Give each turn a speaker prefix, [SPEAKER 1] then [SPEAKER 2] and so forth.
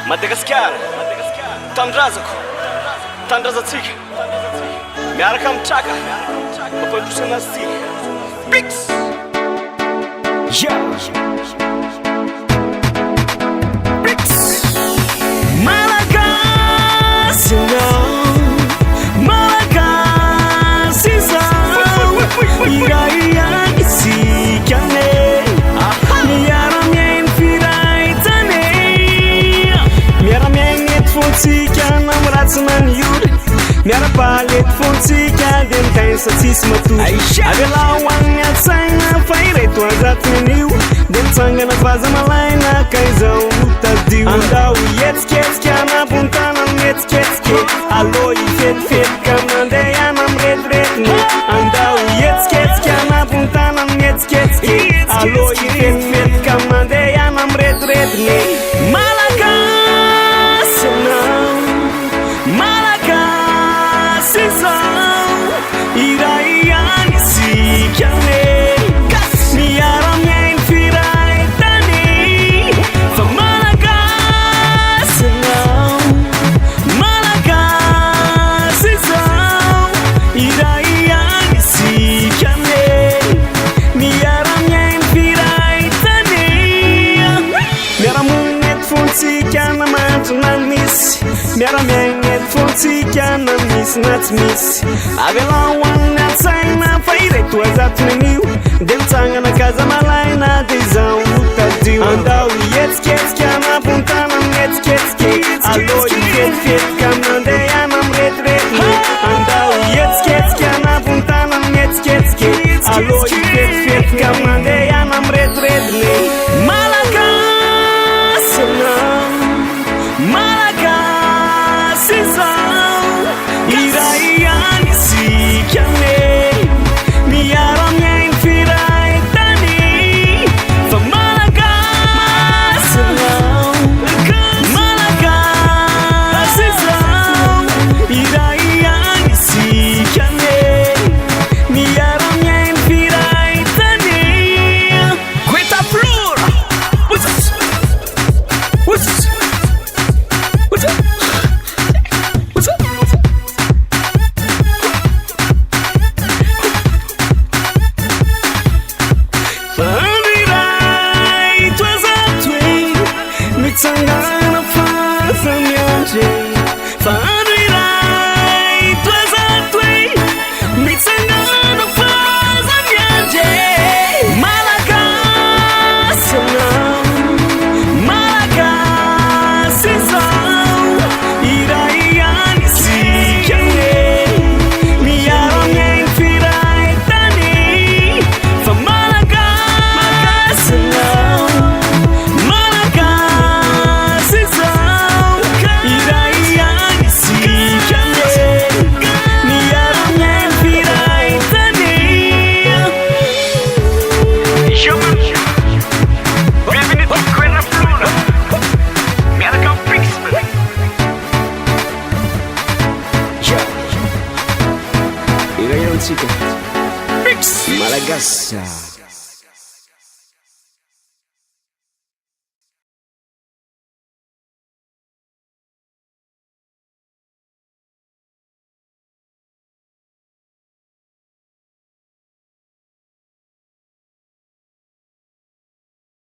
[SPEAKER 1] Madagasikara, Tandrazako, Tandrazatsika, miaraka amin'ny traka, mampandrosa anazy ty. Pix! Pix! Malagasy anao, Malagasy izao, iray isika ne, miara-miaino firaitane, miara-miaino eto fontsika namiratsina ny ora, miara-paly eto fontsika de mitaisa tsisy matory. Avelao agny atsaigna fa ireto azatin'io de mitsangana vaza malaina ka izao tadio. Andao ietsiketsika anabontana mietsiketsike, alô ifetifetika mandeha namiretiretiny. Andao ietsiketsika anabontana mietsiketsike, alô ifetifetika mandeha namiretiretiny. Malagasy anao, Malagasy izao, iray ihany isika ne, miara-miaino firaitany. Fa Malagasy anao, Malagasy izao, iray ihany isika ne, miara-miaino firaitany. Miara-monina eto fontsika na matso na misy, miara-miaino eto fontsika na misy na tsy misy. Avelao agny atsaigna fa ireto azatin'io de mitsangana kaza malaina de izao tadio. Andao ietsiketsika anabontana mietsiketsike, alô ifetifetika mandeha namiretiretiny. Andao ietsiketsika anabontana mietsiketsike, alô ifetifetika mandeha namiretiretiny. Malagasy anao, Malagasy izao, iray ihany isika ne, miara-miaino firaitany. Fa Malagasy anao, Malagasy izao, iray ihany isika ne, miara-miaino firaitany. Queta flora, what's up? What's up? What's up? What's up? Fanirai tuas atui, mitsangana faza mianje. Fanirai tuas atui, mitsangana faza mianje. Malagasy anao, Malagasy izao, iray ihany isika ne, miara-miaino firaitany. Fa Malagasy anao, Malagasy izao, iray ihany isika ne, miara-miaino firaitany. Bienvenue to Queta Flora, miaraka amin'ny Pix. Iray ihany tsika, Pix Malagasy.